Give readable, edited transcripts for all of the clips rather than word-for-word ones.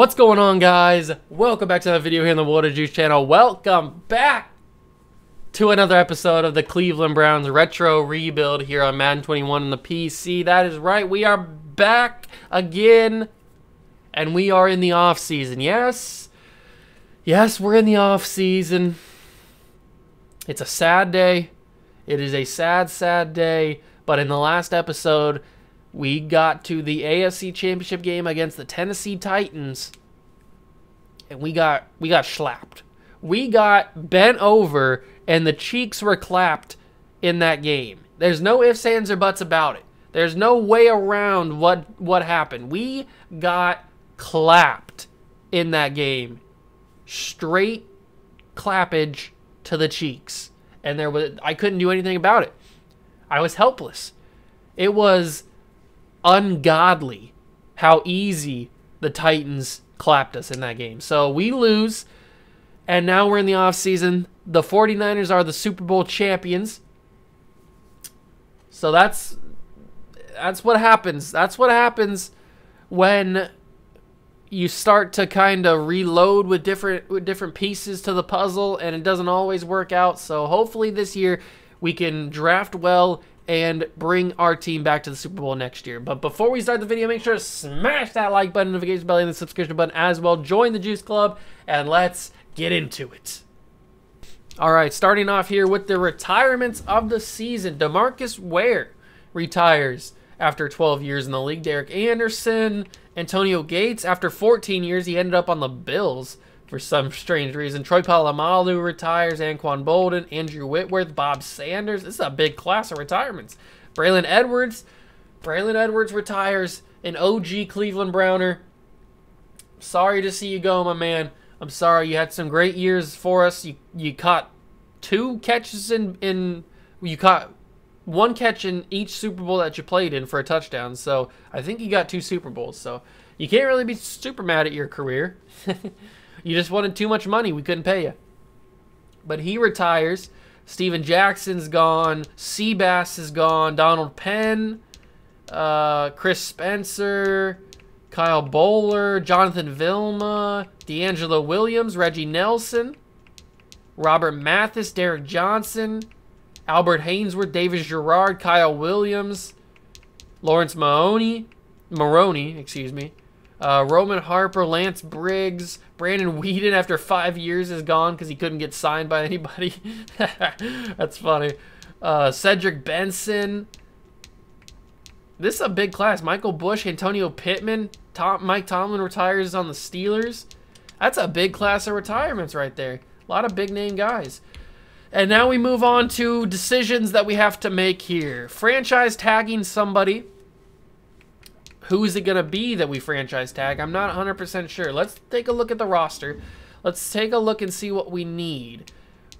What's going on, guys? Welcome back to another video here on the Water Juice channel. Welcome back to another episode of the Cleveland Browns Retro Rebuild here on Madden 21 on the PC. That is right, we are back again, and we are in the off season. Yes, we're in the off season. It's a sad day. It is a sad day. But in the last episode, we got to the AFC Championship game against the Tennessee Titans, and we got slapped. We got bent over, and the cheeks were clapped in that game. There's no ifs, ands, or buts about it. There's no way around what happened. We got clapped in that game. Straight clappage to the cheeks. And I couldn't do anything about it. I was helpless. It was ungodly how easy the Titans clapped us in that game. So we lose, and now we're in the offseason. The 49ers are the Super Bowl champions. So that's what happens. That's what happens when you start to kind of reload with different pieces to the puzzle, and it doesn't always work out. So hopefully this year we can draft well and bring our team back to the Super Bowl next year. But before we start the video, make sure to smash that like button, notification bell, and the subscription button as well. Join the Juice Club, and let's get into it. All right, starting off here with the retirements of the season. DeMarcus Ware retires after 12 years in the league. Derek Anderson, Antonio Gates, after 14 years, he ended up on the Bills for some strange reason. Troy Polamalu retires. Anquan Bolden, Andrew Whitworth, Bob Sanders. This is a big class of retirements. Braylon Edwards retires. An OG Cleveland Browner. Sorry to see you go, my man. I'm sorry. You had some great years for us. You caught two catches you caught one catch in each Super Bowl that you played in for a touchdown. So I think you got 2 Super Bowls. So you can't really be super mad at your career. You just wanted too much money. We couldn't pay you. But he retires. Steven Jackson's gone. Seabass is gone. Donald Penn. Chris Spencer. Kyle Bowler. Jonathan Vilma. D'Angelo Williams. Reggie Nelson. Robert Mathis. Derek Johnson. Albert Hainsworth. Davis Gerard. Kyle Williams. Lawrence Maroney, excuse me. Roman Harper, Lance Briggs, Brandon Whedon after 5 years is gone because he couldn't get signed by anybody. That's funny. Cedric Benson. This is a big class. Michael Bush, Antonio Pittman, Mike Tomlin retires on the Steelers. That's a big class of retirements right there. A lot of big name guys. And now we move on to decisions that we have to make here. Franchise tagging somebody. Who is it going to be that we franchise tag? I'm not 100% sure. Let's take a look at the roster. Let's take a look and see what we need.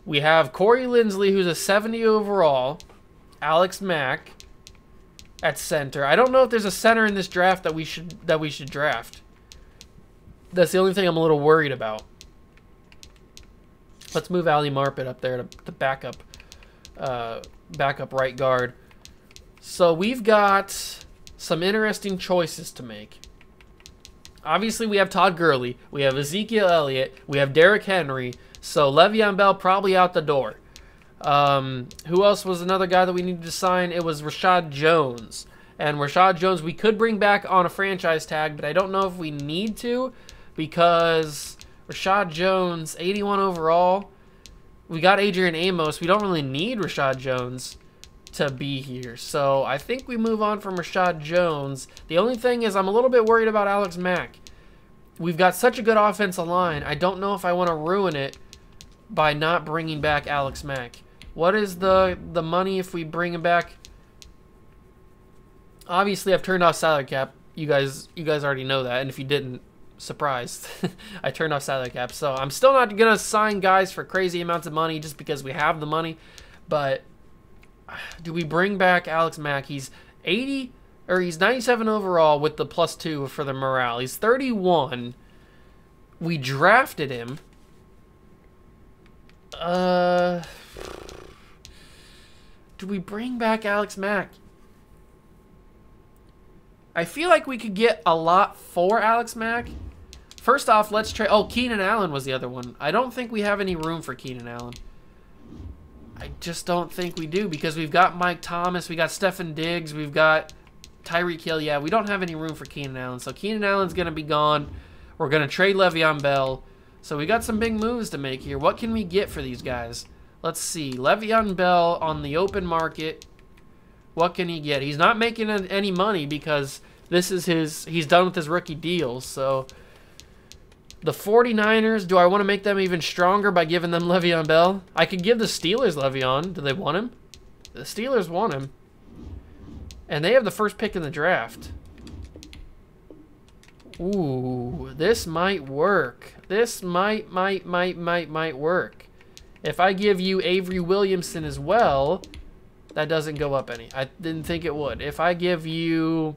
We have Corey Linsley, who's a 70 overall. Alex Mack at center. I don't know if there's a center in this draft that we should draft. That's the only thing I'm a little worried about. Let's move Ali Marpet up there to backup right guard. So we've got some interesting choices to make. Obviously, we have Todd Gurley. We have Ezekiel Elliott. We have Derrick Henry. So Le'Veon Bell probably out the door. Who else was another guy that we needed to sign? It was Rashad Jones. And Rashad Jones we could bring back on a franchise tag, but I don't know if we need to because Rashad Jones, 81 overall. We got Adrian Amos. We don't really need Rashad Jones to be here. So I think we move on from Rashad Jones. The only thing is I'm a little bit worried about Alex Mack. We've got such a good offensive line. I don't know if I want to ruin it by not bringing back Alex Mack. What is the money if we bring him back? Obviously, I've turned off salary cap. You guys already know that. And if you didn't, surprised. I turned off salary cap. So I'm still not going to sign guys for crazy amounts of money just because we have the money. But do we bring back Alex Mack? He's 97 overall with the +2 for the morale. He's 31. We drafted him. Do we bring back Alex Mack? I feel like we could get a lot for Alex Mack. first off, let's trade. Oh, Keenan Allen was the other one. I don't think we have any room for Keenan Allen. I just don't think we do because we've got Mike Thomas, we got Stefan Diggs, we've got Tyreek Hill. Yeah, we don't have any room for Keenan Allen. So Keenan Allen's going to be gone. We're going to trade Le'Veon Bell. So we got some big moves to make here. What can we get for these guys? Let's see. Le'Veon Bell on the open market. What can he get? He's not making any money because this is he's done with his rookie deal. So the 49ers, do I want to make them even stronger by giving them Le'Veon Bell? I could give the Steelers Le'Veon. Do they want him? The Steelers want him. And they have the first pick in the draft. Ooh, this might work. This might work. If I give you Avery Williamson as well, that doesn't go up any. I didn't think it would. If I give you...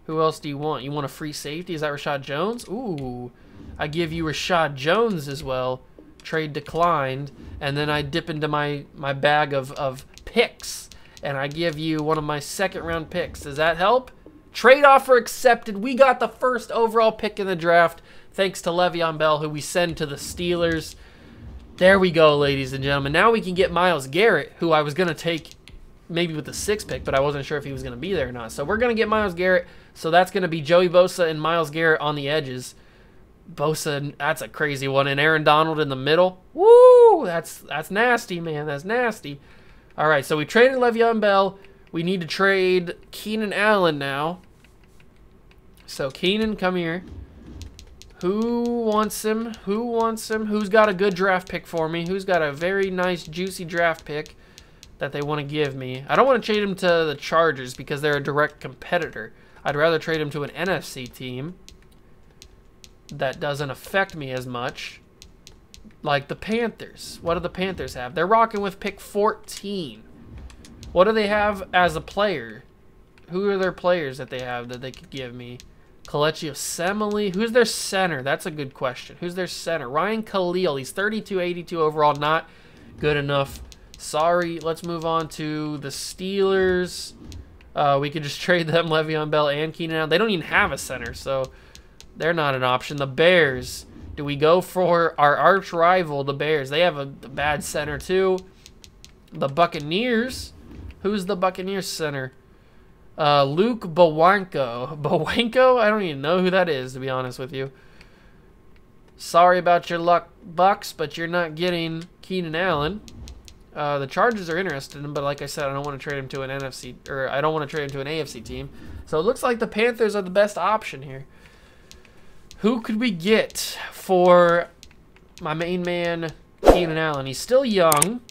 Who else do you want? You want a free safety? Is that Rashad Jones? Ooh, I give you Rashad Jones as well. Trade declined. And then I dip into my bag of picks. And I give you one of my second-round picks. Does that help? Trade offer accepted. We got the first overall pick in the draft thanks to Le'Veon Bell, who we send to the Steelers. There we go, ladies and gentlemen. Now we can get Myles Garrett, who I was going to take maybe with the 6th pick, but I wasn't sure if he was going to be there or not. So we're going to get Myles Garrett. So that's going to be Joey Bosa and Myles Garrett on the edges. Bosa, that's a crazy one. And Aaron Donald in the middle. Woo! That's nasty, man. That's nasty. All right, so we traded Le'Veon Bell. We need to trade Keenan Allen now. So Keenan, come here. Who wants him? Who wants him? Who's got a good draft pick for me? Who's got a very nice, juicy draft pick that they want to give me? I don't want to trade him to the Chargers because they're a direct competitor. I'd rather trade him to an NFC team that doesn't affect me as much. Like the Panthers. What do the Panthers have? They're rocking with pick 14. What do they have as a player? Who are their players that they have that they could give me? Kelechi Osemele. Who's their center? That's a good question. Who's their center? Ryan Khalil. He's 32-82 overall. Not good enough. Sorry. Let's move on to the Steelers. We could just trade them Le'Veon Bell and Keenan Allen. They don't even have a center, so they're not an option. The Bears. Do we go for our arch rival, the Bears? They have a bad center, too. The Buccaneers. Who's the Buccaneers center? Luke Bowanko. Bowanko? I don't even know who that is, to be honest with you. Sorry about your luck, Bucks, but you're not getting Keenan Allen. The Chargers are interested in him, but like I said, I don't want to trade him to an NFC, or I don't want to trade him to an AFC team. So it looks like the Panthers are the best option here. Who could we get for my main man, Keenan Allen? He's still young,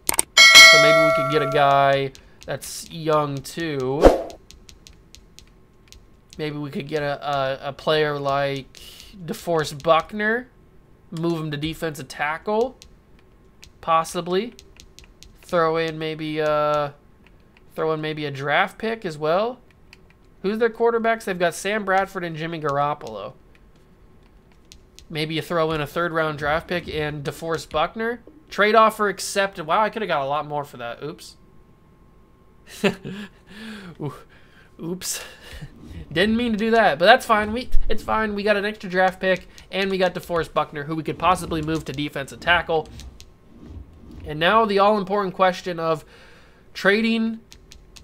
so maybe we could get a guy that's young too. Maybe we could get a player like DeForest Buckner, move him to defensive tackle, possibly. Throw in maybe a draft pick as well. Who's their quarterbacks? They've got Sam Bradford and Jimmy Garoppolo. Maybe you throw in a 3rd-round draft pick and DeForest Buckner. Trade offer accepted. Wow, I could have got a lot more for that. Oops. Oops. Didn't mean to do that, but that's fine. It's fine. We got an extra draft pick, and we got DeForest Buckner, who we could possibly move to defensive tackle. And now the all-important question of trading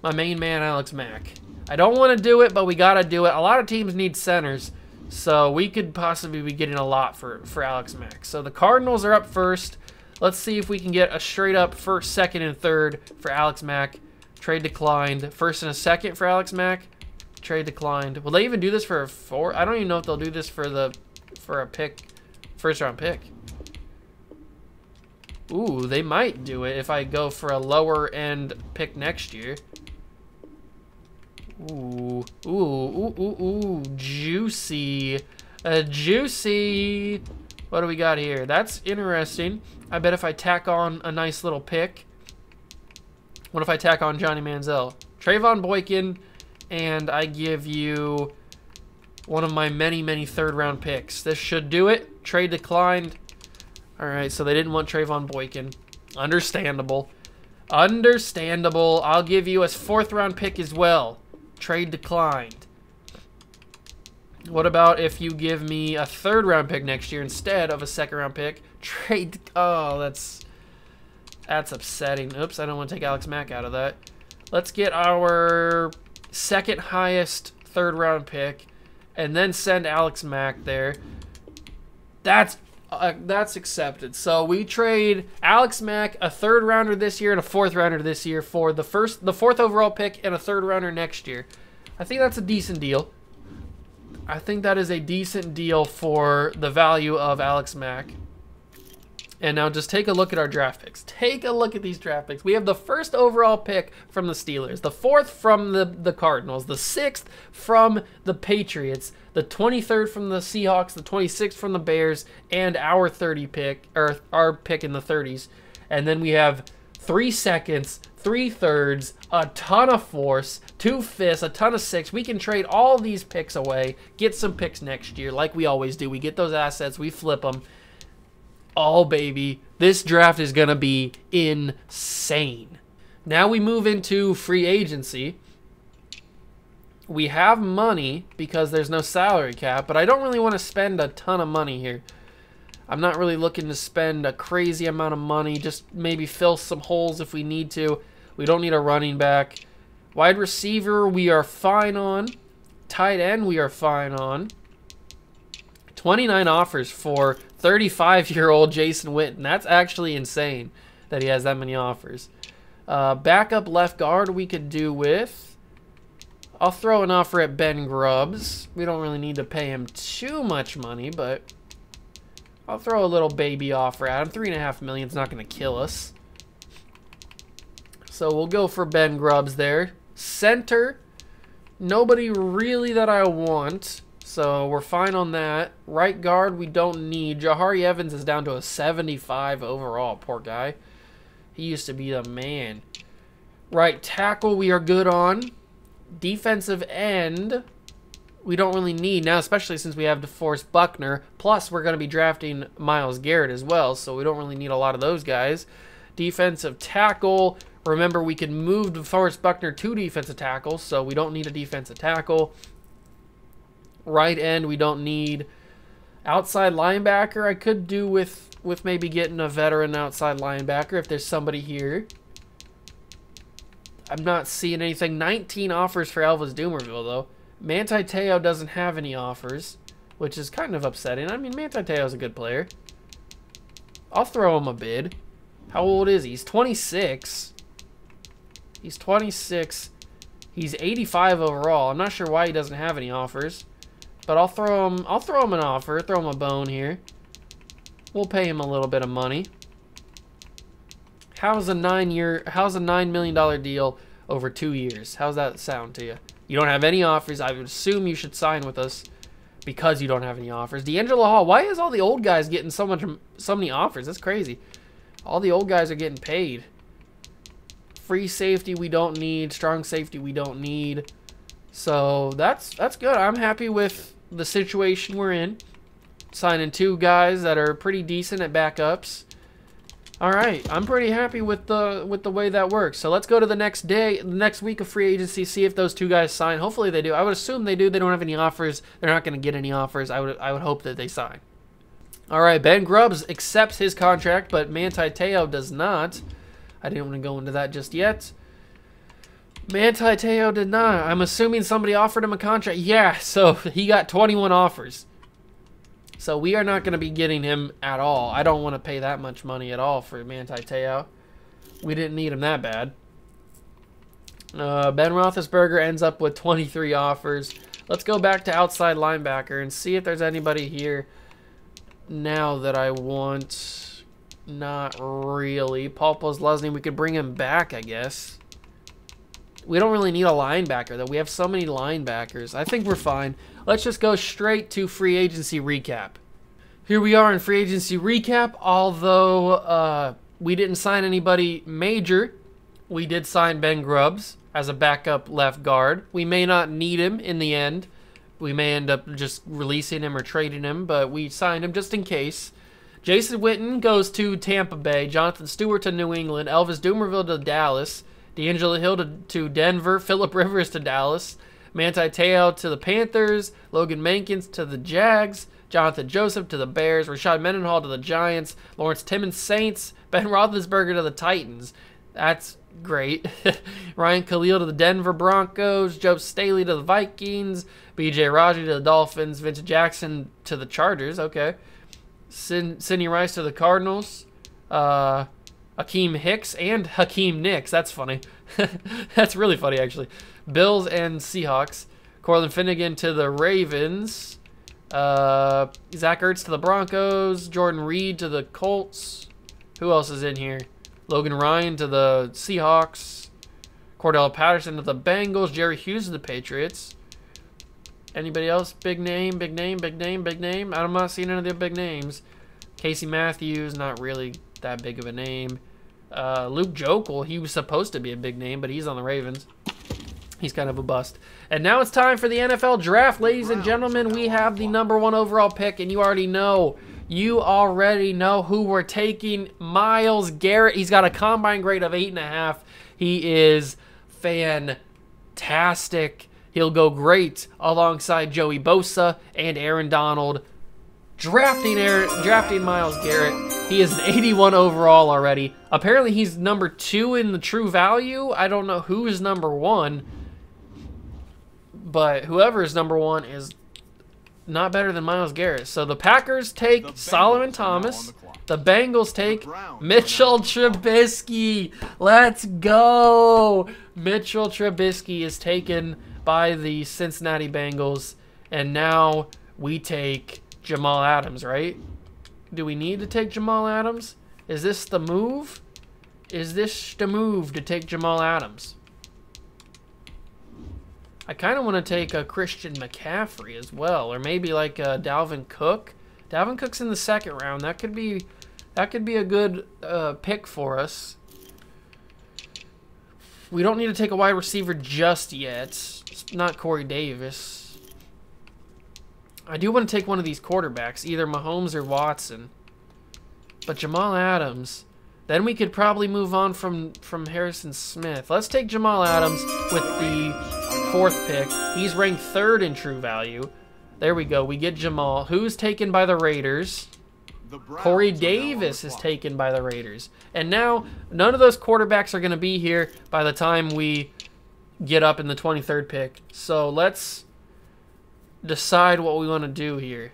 my main man, Alex Mack. I don't want to do it, but we got to do it. A lot of teams need centers, so we could possibly be getting a lot for Alex Mack. So the Cardinals are up first. Let's see if we can get a straight-up 1st, 2nd, and 3rd for Alex Mack. Trade declined. 1st and a 2nd for Alex Mack. Trade declined. Will they even do this for a 4? I don't even know if they'll do this for a pick, 1st-round pick. Ooh, they might do it if I go for a lower-end pick next year. Ooh, ooh, ooh, ooh, ooh, juicy. Juicy. What do we got here? That's interesting. I bet if I tack on a nice little pick. What if I tack on Johnny Manziel? Trayvon Boykin, and I give you one of my many, many 3rd-round picks. This should do it. Trade declined. All right, so they didn't want Trayvon Boykin. Understandable. Understandable. I'll give you a 4th-round pick as well. Trade declined. What about if you give me a third-round pick next year instead of a second-round pick? Trade. Oh, that's upsetting. Oops, I don't want to take Alex Mack out of that. Let's get our second highest third-round pick, and then send Alex Mack there. That's accepted. So we trade Alex Mack, a third-rounder this year and a fourth-rounder this year for the fourth overall pick and a third-rounder next year. I think that's a decent deal. I think that is a decent deal for the value of Alex Mack. And now just take a look at our draft picks. Take a look at these draft picks. We have the first overall pick from the Steelers, the fourth from the Cardinals, the sixth from the Patriots, the 23rd from the Seahawks, the 26th from the Bears, and our 30 pick, or our pick in the 30s. And then we have 3 seconds, 3 thirds, a ton of fourths, 2 fifths, a ton of six. We can trade all these picks away, get some picks next year like we always do. We get those assets, we flip them. Oh, baby. This draft is going to be insane. Now we move into free agency. We have money because there's no salary cap, but I don't really want to spend a ton of money here. I'm not really looking to spend a crazy amount of money, just maybe fill some holes if we need to. We don't need a running back. Wide receiver, we are fine on. Tight end, we are fine on. 29 offers for 35-year-old Jason Witten. That's actually insane that he has that many offers. Backup left guard we could do with. I'll throw an offer at Ben Grubbs. We don't really need to pay him too much money, but I'll throw a little baby offer at him. $3.5 million is not going to kill us. So we'll go for Ben Grubbs there. Center, nobody really that I want. So we're fine on that. Right guard, we don't need. Jahari Evans is down to a 75 overall. Poor guy. He used to be the man. Right tackle, we are good on. Defensive end, we don't really need now, especially since we have DeForest Buckner. Plus, we're going to be drafting Myles Garrett as well, so we don't really need a lot of those guys. Defensive tackle, remember we can move DeForest Buckner to defensive tackle, so we don't need a defensive tackle. Right end, we don't need. Outside linebacker, I could do with maybe getting a veteran outside linebacker if there's somebody here. I'm not seeing anything. 19 offers for Elvis Dumervil, though. Manti Te'o doesn't have any offers, which is kind of upsetting. I mean, Manti Te'o's a good player. I'll throw him a bid. How old is he? He's 26. He's 26. He's 85 overall. I'm not sure why he doesn't have any offers. But I'll throw him an offer, throw him a bone here. We'll pay him a little bit of money. How's a $9 million deal over 2 years? How's that sound to you? You don't have any offers. I would assume you should sign with us because you don't have any offers. D'Angelo Hall, why is all the old guys getting so many offers? That's crazy. All the old guys are getting paid. Free safety we don't need. Strong safety we don't need. So that's good. I'm happy with the situation we're in. Signing 2 guys that are pretty decent at backups. All right, I'm pretty happy with the way that works. So let's go to the next week of free agency, see if those 2 guys sign. Hopefully they do. I would assume they do. They don't have any offers. They're not going to get any offers. I would hope that they sign. All right, Ben Grubbs accepts his contract, but Manti Te'o does not. I didn't want to go into that just yet. Manti Te'o did not. I'm assuming somebody offered him a contract. Yeah, so he got 21 offers. So we are not going to be getting him at all. I don't want to pay that much money at all for Manti Te'o. We didn't need him that bad. Ben Roethlisberger ends up with 23 offers. Let's go back to outside linebacker and see if there's anybody here now that I want. Not really. Paul Posluszny, we could bring him back, I guess. We don't really need a linebacker, though. We have so many linebackers. I think we're fine. Let's just go straight to free agency recap. Here we are in free agency recap. Although we didn't sign anybody major, we did sign Ben Grubbs as a backup left guard. We may not need him in the end. We may end up just releasing him or trading him, but we signed him just in case. Jason Witten goes to Tampa Bay. Jonathan Stewart to New England. Elvis Dumervil to Dallas. D'Angelo Hill to Denver. Phillip Rivers to Dallas. Manti Te'o to the Panthers. Logan Mankins to the Jags. Jonathan Joseph to the Bears. Rashad Mendenhall to the Giants. Lawrence Timmons, Saints. Ben Roethlisberger to the Titans. That's great. Ryan Khalil to the Denver Broncos. Joe Staley to the Vikings. B.J. Raji to the Dolphins. Vincent Jackson to the Chargers. Okay. Sidney Rice to the Cardinals. Akeem Hicks and Hakeem Nicks. That's funny. That's really funny, actually. Bills and Seahawks. Cortland Finnegan to the Ravens. Zach Ertz to the Broncos. Jordan Reed to the Colts. Who else is in here? Logan Ryan to the Seahawks. Cordell Patterson to the Bengals. Jerry Hughes to the Patriots. Anybody else? Big name, big name, big name, big name. I'm not seeing any of the big names. Casey Matthews, not really that big of a name. Luke Jokel, he was supposed to be a big name, but he's on the Ravens. He's kind of a bust. And now it's time for the NFL Draft, ladies and gentlemen. We have the #1 overall pick, and you already know who we're taking. Myles Garrett. He's got a combine grade of 8.5. He is fantastic. He'll go great alongside Joey Bosa and Aaron Donald. Drafting Myles Garrett. He is an 81 overall already. Apparently he's #2 in the true value. I don't know who is #1. But whoever is #1 is not better than Myles Garrett. So the Packers take Solomon Thomas. The Bengals take Mitchell Trubisky. Let's go. Mitchell Trubisky is taken by the Cincinnati Bengals. And now we take Jamal Adams, right? Do we need to take Jamal Adams? Is this the move? Is this the move to take Jamal Adams? I kind of want to take a Christian McCaffrey as well, or maybe like a Dalvin Cook. Dalvin Cook's in the 2nd round. That could be a good pick for us. We don't need to take a wide receiver just yet. It's not Corey Davis. I do want to take one of these quarterbacks, either Mahomes or Watson. But Jamal Adams, then we could probably move on from Harrison Smith. Let's take Jamal Adams with the 4th pick. He's ranked 3rd in true value. There we go. We get Jamal. Who's taken by the Raiders? Corey Davis is taken by the Raiders. And now, none of those quarterbacks are going to be here by the time we get up in the 23rd pick. So let's decide what we want to do here.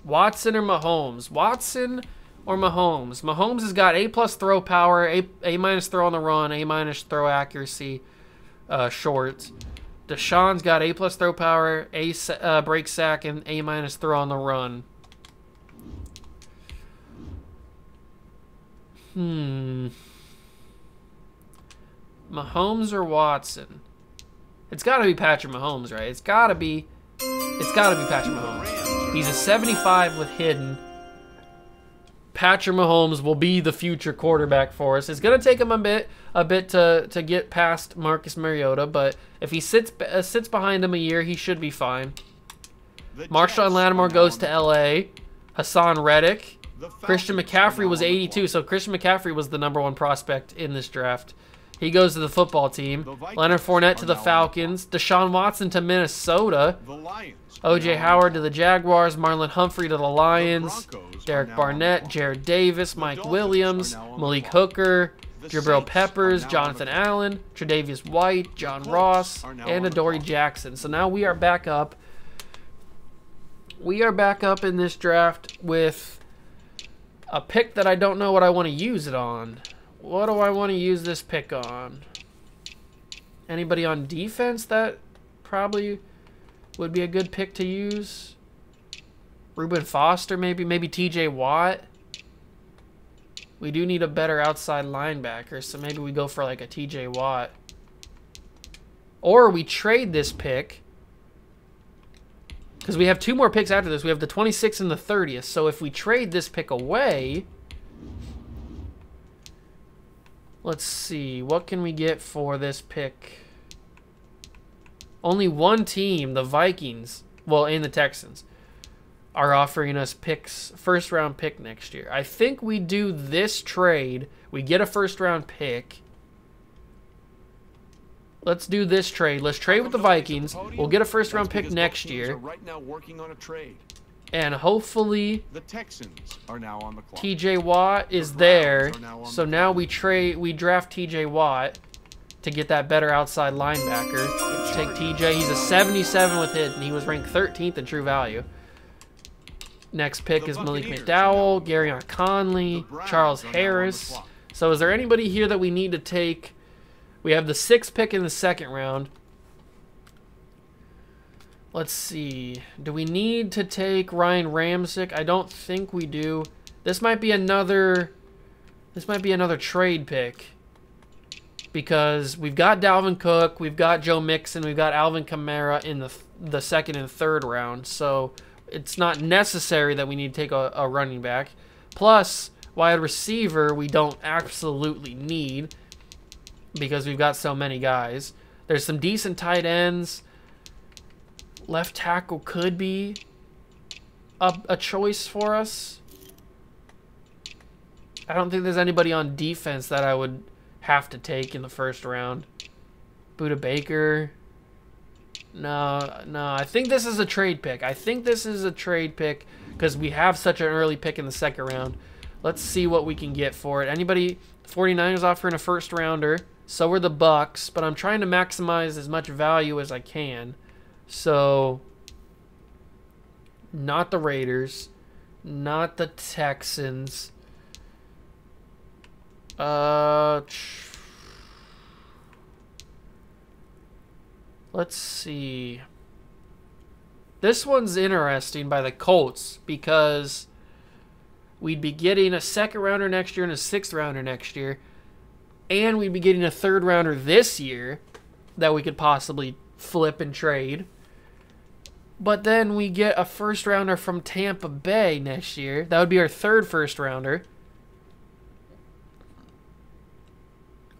Watson or Mahomes? Watson or Mahomes? Mahomes has got A+ throw power, A- throw on the run, A- throw accuracy, short. Deshaun's got A+ throw power, A break sack, and A- throw on the run. Mahomes or Watson? It's got to be Patrick Mahomes, right? It's got to be Patrick Mahomes. He's a 75 with hidden. Patrick Mahomes will be the future quarterback for us. It's going to take him a bit to get past Marcus Mariota, but if he sits behind him a year, he should be fine. Marshawn Lattimore goes to LA. Hassan Reddick. Christian McCaffrey was 82, so Christian McCaffrey was the #1 prospect in this draft. He goes to the football team. Leonard Fournette to the Falcons. Deshaun Watson to Minnesota. O.J. Howard to the Jaguars. Marlon Humphrey to the Lions. Derek Barnett, Jared Davis, Mike Williams, Malik Hooker, Jabril Peppers, Jonathan Allen, Tre'Davious White, John Ross, and Adoree Jackson. So now we are back up. We are back up in this draft with a pick that I don't know what I want to use it on. What do I want to use this pick on? Anybody on defense that probably would be a good pick to use? Reuben Foster, maybe TJ Watt. We do need a better outside linebacker, so maybe we go for like a TJ Watt. Or we trade this pick, because we have 2 more picks after this. We have the 26th and the 30th. So if we trade this pick away, let's see, what can we get for this pick? Only one team, the Vikings, well, and the Texans, are offering us picks, 1st-round pick next year. I think we do this trade. We get a 1st-round pick. Let's do this trade. Let's trade with the Vikings. We'll get a first-round pick next year. Right now working on a trade. And hopefully the Texans are now on the clock. TJ Watt is there. So now we draft TJ Watt to get that better outside linebacker. Let's take TJ. He's a 77 with hit, and he was ranked 13th in true value. Next pick is Malik McDowell, Garyon Conley, Charles Harris. So is there anybody here that we need to take? We have the 6th pick in the 2nd round. Let's see. Do we need to take Ryan Ramczyk? I don't think we do. This might be another trade pick. Because we've got Dalvin Cook, we've got Joe Mixon, we've got Alvin Kamara in the 2nd and 3rd round. So it's not necessary that we need to take a running back. Plus, wide receiver we don't absolutely need because we've got so many guys. There's some decent tight ends. Left tackle could be a choice for us. I don't think there's anybody on defense that I would have to take in the 1st round. Buda Baker. No. I think this is a trade pick. Because we have such an early pick in the 2nd round. Let's see what we can get for it. Anybody? 49ers offering a 1st rounder. So are the Bucks. But I'm trying to maximize as much value as I can. So, not the Raiders, not the Texans. Let's see. This one's interesting by the Colts because we'd be getting a 2nd rounder next year and a 6th rounder next year. And we'd be getting a 3rd rounder this year that we could possibly flip and trade. But then we get a 1st rounder from Tampa Bay next year. That would be our 3rd 1st rounder.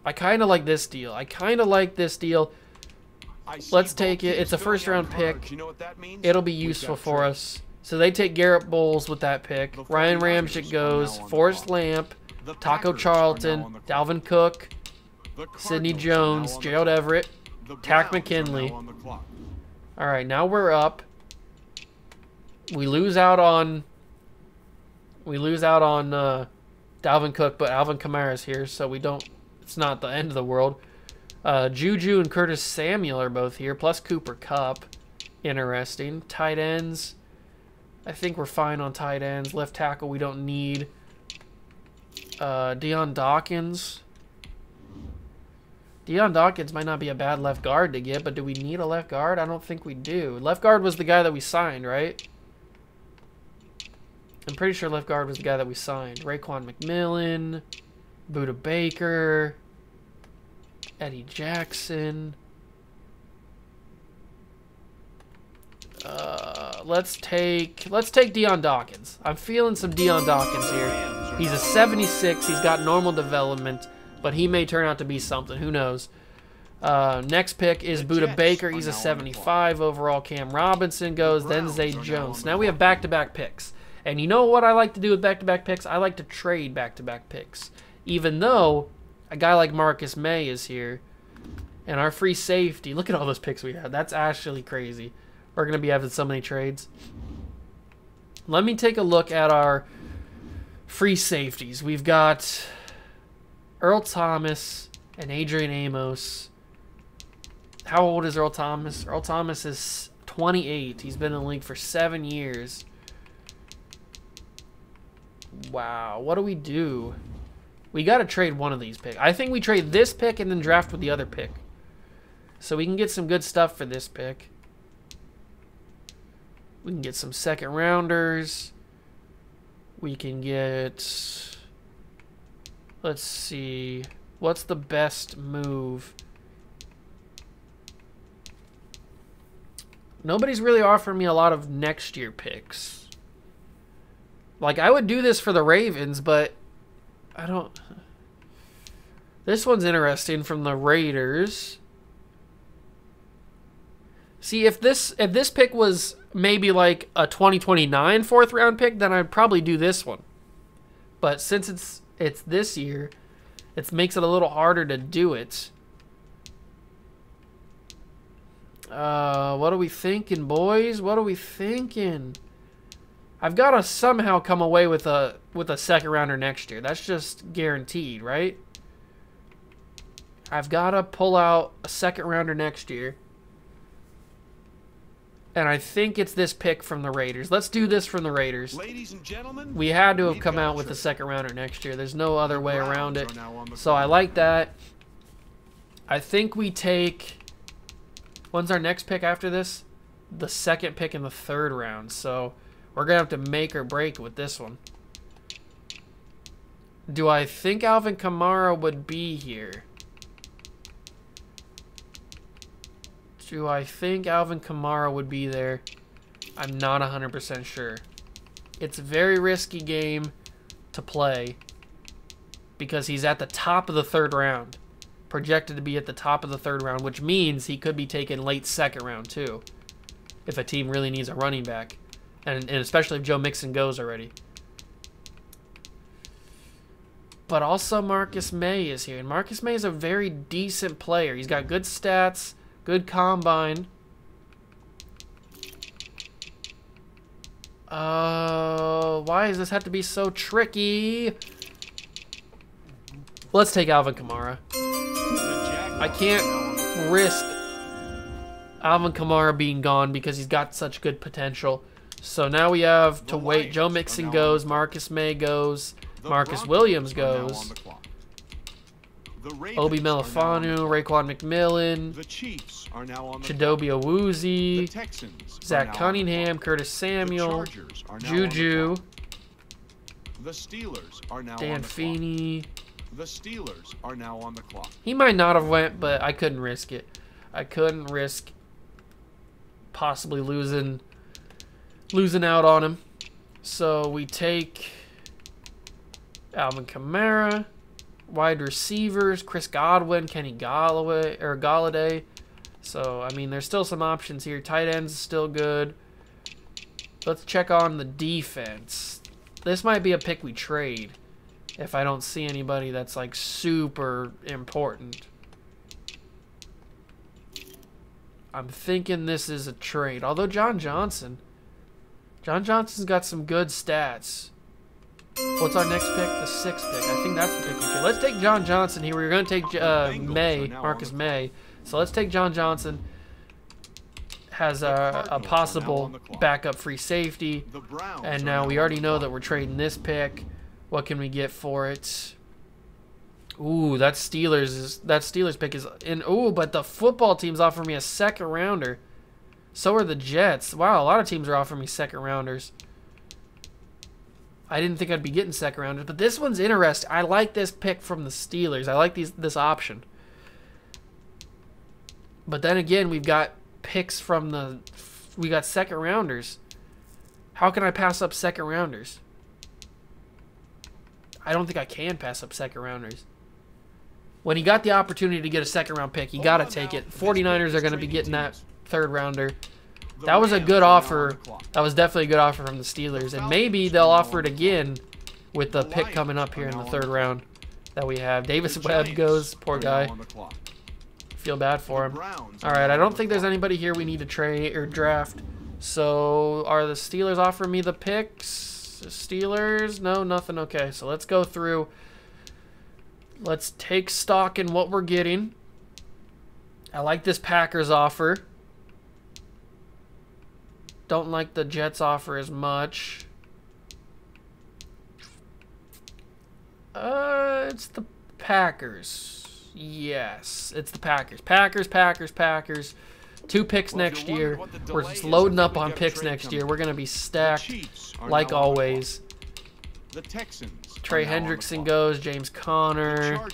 I kind of like this deal. Let's take it. It's a 1st round pick. It'll be useful for us. So they take Garrett Bowles with that pick. Ryan Ramczyk goes. Forrest Lamp, Taco Charlton, Dalvin Cook, Sidney Jones, Gerald Everett, Tack McKinley. All right, now we're up. We lose out on Dalvin Cook, but Alvin Kamara's here, so we don't. It's not the end of the world. Juju and Curtis Samuel are both here, plus Cooper Kupp. Interesting. Tight ends. I think we're fine on tight ends. Left tackle we don't need. Deion Dawkins. Deion Dawkins might not be a bad left guard to get, but do we need a left guard? I don't think we do. Left guard was the guy that we signed, right? I'm pretty sure left guard was the guy that we signed. Raekwon McMillan, Buda Baker, Eddie Jackson. Let's take Deion Dawkins. I'm feeling some Deion Dawkins here. He's a 76. He's got normal development, but he may turn out to be something. Who knows? Next pick is Buda Baker. He's a 75 overall. Cam Robinson goes. Then Zay Jones. Now we have back-to-back picks. And you know what I like to do with back-to-back picks? I like to trade back-to-back picks. Even though a guy like Marcus May is here. And our free safety. Look at all those picks we have. That's actually crazy. We're going to be having so many trades. Let me take a look at our free safeties. We've got Earl Thomas and Adrian Amos. How old is Earl Thomas? Earl Thomas is 28. He's been in the league for 7 years. Wow. What do we do? We got to trade one of these picks. I think we trade this pick and then draft with the other pick. So we can get some good stuff for this pick. We can get some second rounders. We can get... Let's see. What's the best move? Nobody's really offering me a lot of next year picks. Like, I would do this for the Ravens, but I don't... This one's interesting from the Raiders. See, if this pick was maybe like a 2029 4th round pick, then I'd probably do this one. But since it's this year, it makes it a little harder to do it. What are we thinking, boys? What are we thinking? I've got to somehow come away with a second rounder next year. That's just guaranteed, right? I've got to pull out a second rounder next year. And I think it's this pick from the Raiders. Let's do this from the Raiders. Ladies and gentlemen, we had to have come out with a second rounder next year. There's no other way around it. So I like that. I think we take... When's our next pick after this? The second pick in the third round. So we're going to have to make or break with this one. Do I think Alvin Kamara would be here? Do I think Alvin Kamara would be there? I'm not 100% sure. It's a very risky game to play because he's at the top of the third round. Projected to be at the top of the third round, which means he could be taken late second round too if a team really needs a running back. And especially if Joe Mixon goes already. But also Marcus May is here. And Marcus May is a very decent player. He's got good stats. Good combine. Why does this have to be so tricky? Let's take Alvin Kamara. I can't risk Alvin Kamara being gone because he's got such good potential. So now we have to wait. Joe Mixon goes. Marcus May goes. Marcus Williams goes. Obi Melifanu, Raekwon McMillan, Chidobe Awuzie, Zach Cunningham, Curtis Samuel, Juju, Dan Feeney. The Steelers are now on the clock. He might not have went, but I couldn't risk it. I couldn't risk possibly losing out on him. So we take Alvin Kamara. Wide receivers, Chris Godwin, Kenny Galladay. So, I mean, there's still some options here. Tight ends is still good. Let's check on the defense. This might be a pick we trade if I don't see anybody that's, like, super important. I'm thinking this is a trade. Although John Johnson's got some good stats. What's our next pick? The sixth pick. I think that's the pick we should. Let's take John Johnson here. We were going to take Marcus May. So let's take John Johnson. Has a possible backup free safety. And now we already know that we're trading this pick. What can we get for it? Ooh, that Steelers pick is in. Ooh, but the football team's offering me a second rounder. So are the Jets. Wow, a lot of teams are offering me second rounders. I didn't think I'd be getting second rounders, but this one's interesting. I like this pick from the Steelers. I like this option. But then again, we've got picks from we got second rounders. How can I pass up second rounders? I don't think I can pass up second rounders. When he got the opportunity to get a second round pick, you got to take it. 49ers are going to be getting that third rounder. That was a good offer. That was definitely a good offer from the Steelers. And maybe they'll offer it again with the pick coming up here in the third round that we have. Davis Webb goes. Poor guy. Feel bad for him. All right, I don't think there's anybody here we need to trade or draft. So are the Steelers offering me the picks? Steelers? No, nothing. Okay, so let's go through. Let's take stock in what we're getting. I like this Packers offer. Don't like the Jets offer as much. It's the Packers. Yes, it's the Packers. Packers. 2 picks next year. We're just loading up on picks next year. We're going to be stacked like always. The Texans. Trey Hendrickson goes. James Conner.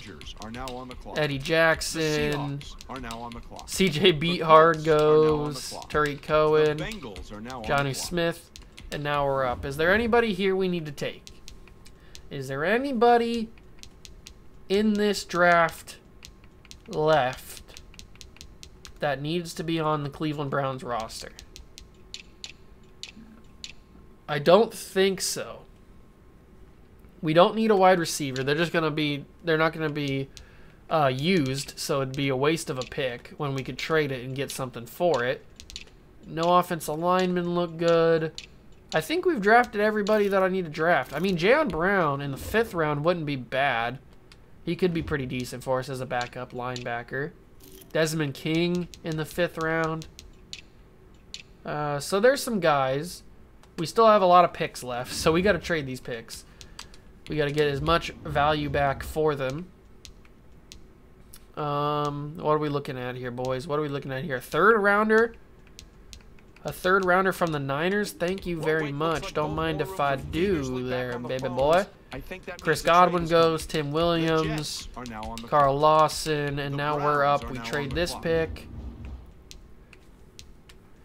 Eddie Jackson. CJ Beathard goes. Tariq Cohen. Johnny Smith. And now we're up. Is there anybody here we need to take? Is there anybody in this draft left that needs to be on the Cleveland Browns roster? I don't think so. We don't need a wide receiver. They're not going to be used, so it'd be a waste of a pick when we could trade it and get something for it. No offensive linemen look good. I think we've drafted everybody that I need to draft. I mean, Jayon Brown in the 5th round wouldn't be bad. He could be pretty decent for us as a backup linebacker. Desmond King in the 5th round. So there's some guys. We still have a lot of picks left, so we got to trade these picks. We got to get as much value back for them. What are we looking at here, boys? What are we looking at here? A 3rd rounder? A 3rd rounder from the Niners? Thank you very much. Don't mind if I do there, baby boy. Chris Godwin goes, Tim Williams, Carl Lawson, and now we're up. We trade this pick.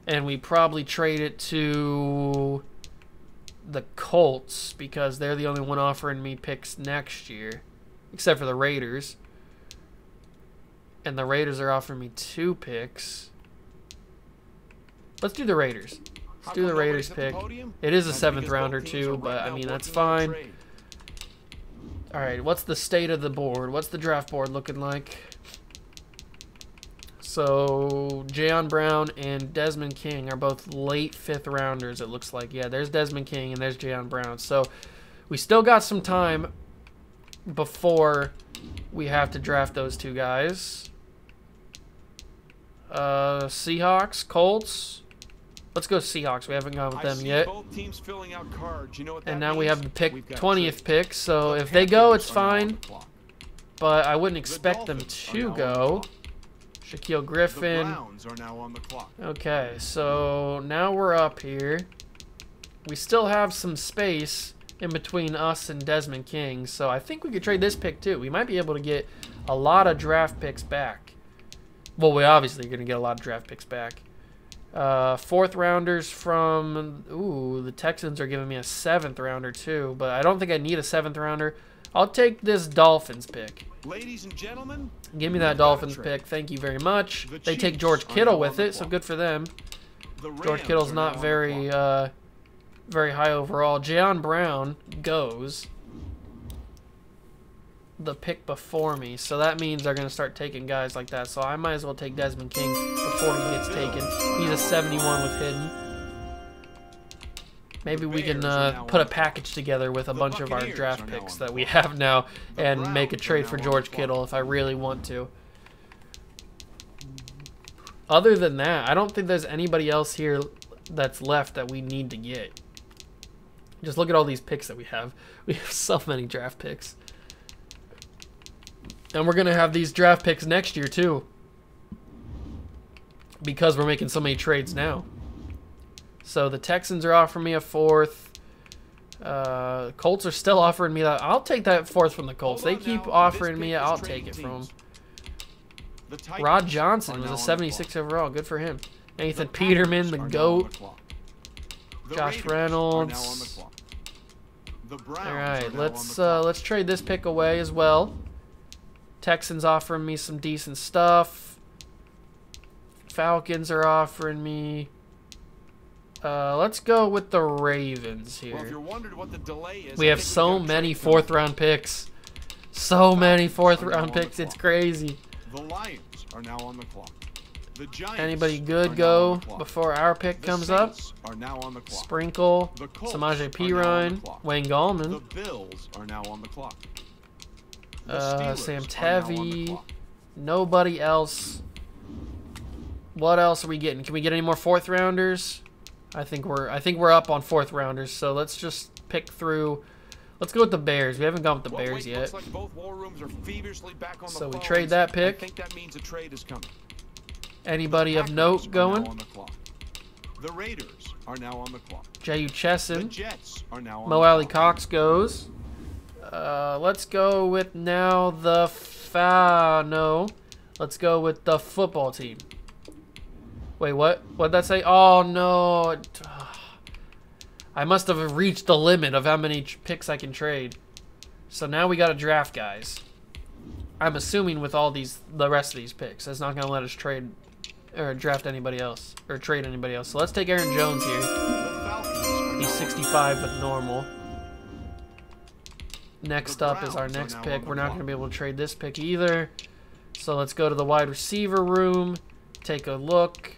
And we probably trade it to the Colts because they're the only one offering me picks next year, except for the Raiders. And the Raiders are offering me 2 picks. Let's do the Raiders. Let's do the Raiders pick. It is a 7th rounder too, but I mean, that's fine. All right, what's the state of the board? What's the draft board looking like? So Jayon Brown and Desmond King are both late 5th rounders, it looks like. Yeah, there's Desmond King and there's Jayon Brown. So we still got some time before we have to draft those 2 guys. Seahawks, Colts. Let's go Seahawks. We haven't gone with them yet. And now we have the 20th pick. So if they go, it's fine. But I wouldn't expect them to go. Shaquille Griffin. Okay, so now we're up here. We still have some space in between us and Desmond King. So I think we could trade this pick too. We might be able to get a lot of draft picks back. Well, we obviously are going to get a lot of draft picks back. 4th rounders from... Ooh, the Texans are giving me a 7th rounder too, but I don't think I need a 7th rounder. I'll take this Dolphins pick. Ladies and gentlemen, give me that Dolphins pick. Thank you very much. They take George Kittle with it, so good for them. George Kittle's not very very high overall. Jayon Brown goes the pick before me, so that means they're going to start taking guys like that. So I might as well take Desmond King before he gets taken. He's a 71 with hidden. Maybe we can put a package together with a bunch of our draft picks that we have now and make a trade for George Kittle if I really want to. Other than that, I don't think there's anybody else here that's left that we need to get. Just look at all these picks that we have. We have so many draft picks. And we're going to have these draft picks next year too, because we're making so many trades now. So the Texans are offering me a 4th. Colts are still offering me that. I'll take that 4th from the Colts. They keep offering me it. I'll take it from them. Rod Johnson was a 76 overall. Good for him. Nathan Peterman, the GOAT. Josh Reynolds. All right, let's trade this pick away as well. Texans offering me some decent stuff. Falcons are offering me. Let's go with the Ravens here. Well, if you're wondering what the delay is, we have so many 4th round picks. So many 4th round picks. It's crazy. The Lions are now on the clock. The Giants Anybody good go before our pick comes up? Are now on the clock. Sprinkle, The Colts Samaje are now on the Perine, clock. Wayne The Gallman, Bills are now on the clock. The Steelers Sam are now on the Tevy, clock. nobody else. What else are we getting? Can we get any more 4th rounders? I think we're up on 4th rounders, so let's just pick through. Let's go with the Bears. We haven't gone with the Bears yet. Looks like both war rooms are feverishly back on So the we phones. trade that pick. I think that means a trade is coming. Anybody of Packers note are going? now on the clock. The Raiders are now on the clock. J.U. The Chesson. Jets are now on Mo the Alley clock. Cox goes. Let's go with now the let's go with the football team. Wait, what? What'd that say? Oh, no. I must have reached the limit of how many picks I can trade. So now we got to draft guys. I'm assuming with all the rest of these picks, it's not going to let us trade or draft anybody else or trade anybody else. So let's take Aaron Jones here. The Falcons are He's now 65 with normal. Next The up is our Browns are next now pick. on We're the not clock. going to be able to trade this pick either. So let's go to the wide receiver room, take a look,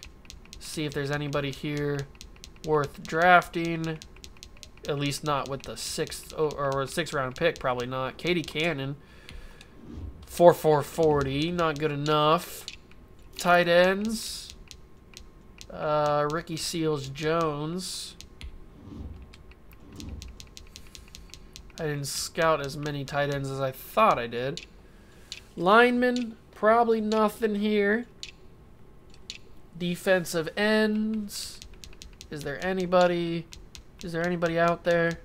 see if there's anybody here worth drafting. At least not with the sixth round pick, probably not. Katie Cannon, 4.40, not good enough. Tight ends, Ricky Seals Jones. I didn't scout as many tight ends as I thought I did. Linemen, probably nothing here. Defensive ends, is there anybody out there?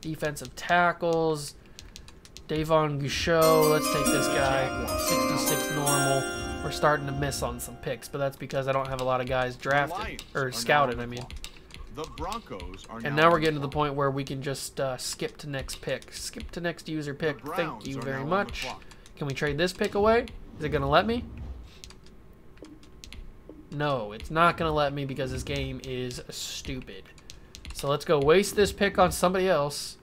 Defensive tackles, Davon Gouchot. Let's take this guy. 66 normal. We're starting to miss on some picks, but that's because I don't have a lot of guys drafted or scouted. I mean. The Broncos are and now we're getting to the point where we can just skip to next pick. Skip to next user pick. Thank you very much. Can we trade this pick away? Is it gonna let me? No, it's not gonna let me because this game is stupid. So let's go waste this pick on somebody else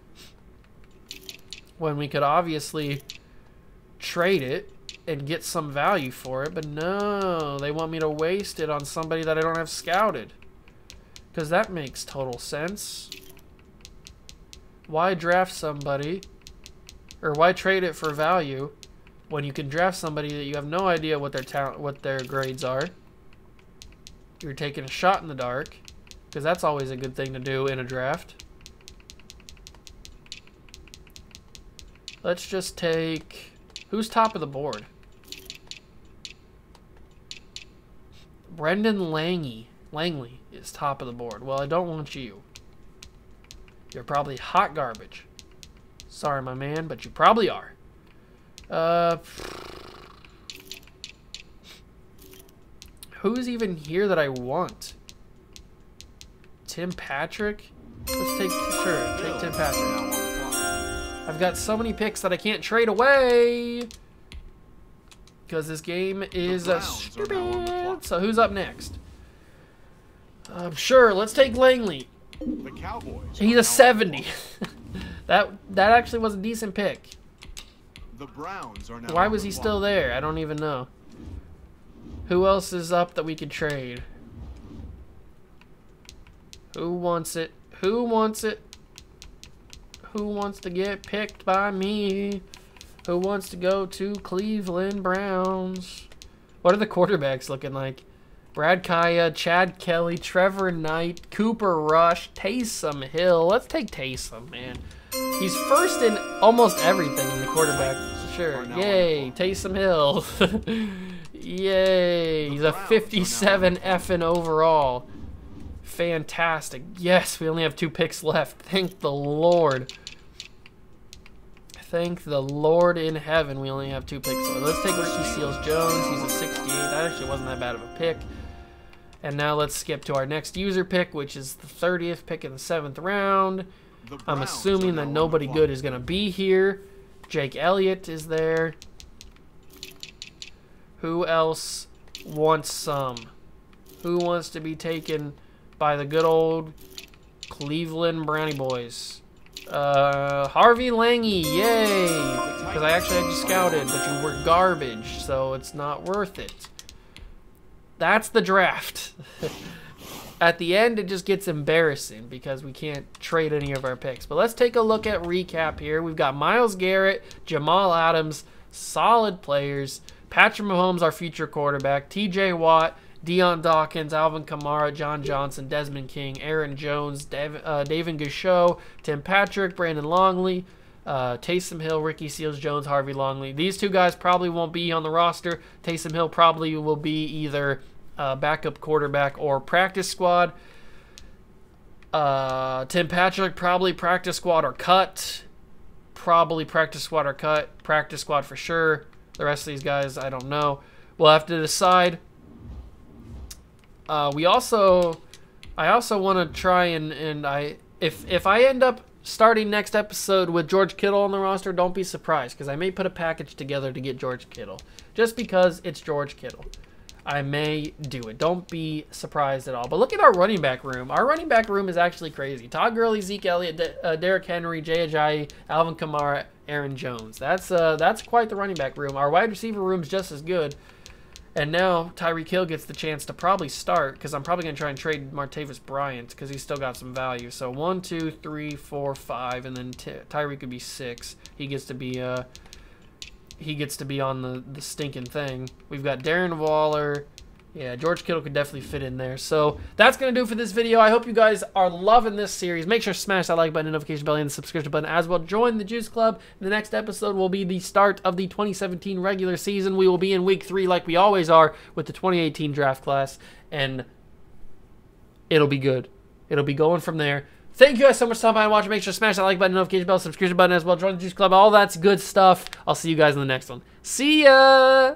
when we could obviously trade it and get some value for it. But no, they want me to waste it on somebody that I don't have scouted. Because that makes total sense. Why draft somebody, or why trade it for value when you can draft somebody that you have no idea what their grades are? You're taking a shot in the dark, because that's always a good thing to do in a draft. Let's just take, who's top of the board? Brendan Langley is top of the board. Well, I don't want you. You're probably hot garbage. Sorry, my man, but you probably are. Who's even here that I want? Tim Patrick? Let's take, sure, take Tim Patrick. I've got so many picks that I can't trade away because this game is stupid. So who's up next? Sure, let's take Langley. The Cowboys. He's a 70. that actually was a decent pick. The Browns are now. Why was he still there? I don't even know. Who else is up that we could trade? Who wants it? Who wants it? Who wants to get picked by me? Who wants to go to Cleveland Browns? What are the quarterbacks looking like? Brad Kaya, Chad Kelly, Trevor Knight, Cooper Rush, Taysom Hill. Let's take Taysom, man. He's first in almost everything in the quarterback. Sure. Yay, Taysom Hill. Yay. He's a 57 effing overall. Fantastic. Yes, we only have 2 picks left. Thank the Lord. Thank the Lord in heaven we only have 2 picks left. Let's take Ricky Seals Jones. He's a 68. That actually wasn't that bad of a pick. And now let's skip to our next user pick, which is the 30th pick in the 7th round. I'm assuming that nobody good is going to be here. Jake Elliott is there. Who else wants some? Who wants to be taken by the good old Cleveland Brownie Boys? Harvey Lange, yay! Because I actually had you scouted, but you were garbage, so it's not worth it. That's the draft. At the end, it just gets embarrassing because we can't trade any of our picks. But let's take a look at recap here. We've got Myles Garrett, Jamal Adams, solid players. Patrick Mahomes, our future quarterback. T.J. Watt, Deion Dawkins, Alvin Kamara, John Johnson, Desmond King, Aaron Jones, David Gouchot, Tim Patrick, Brandon Longley, Taysom Hill, Ricky Seals Jones, Harvey Longley. These 2 guys probably won't be on the roster. Taysom Hill probably will be either backup quarterback or practice squad. Tim Patrick probably practice squad or cut. Probably practice squad or cut. Practice squad for sure. The rest of these guys, I don't know. We'll have to decide. I also want to try and if I end up starting next episode with George Kittle on the roster, don't be surprised because I may put a package together to get George Kittle just because it's George Kittle. I may do it. Don't be surprised at all. But look at our running back room. Our running back room is actually crazy. Todd Gurley, Zeke Elliott, Derrick Henry, Jay Ajayi, Alvin Kamara, Aaron Jones. That's quite the running back room. Our wide receiver room's just as good. And now Tyreek Hill gets the chance to probably start because I'm probably going to try and trade Martavis Bryant because he's still got some value. So 1, 2, 3, 4, 5, and then Tyreek could be 6. He gets to be on the stinking thing. We've got Darren Waller. Yeah, George Kittle could definitely fit in there. So that's going to do for this video. I hope you guys are loving this series. Make sure to smash that like button, notification bell, and the subscription button as well. Join the Juice Club. The next episode will be the start of the 2017 regular season. We will be in week 3 like we always are with the 2018 draft class. And it'll be good. It'll be going from there. Thank you guys so much for stopping by and watching. Make sure to smash that like button, notification bell, subscription button as well. Join the Juice Club. All that's good stuff. I'll see you guys in the next one. See ya!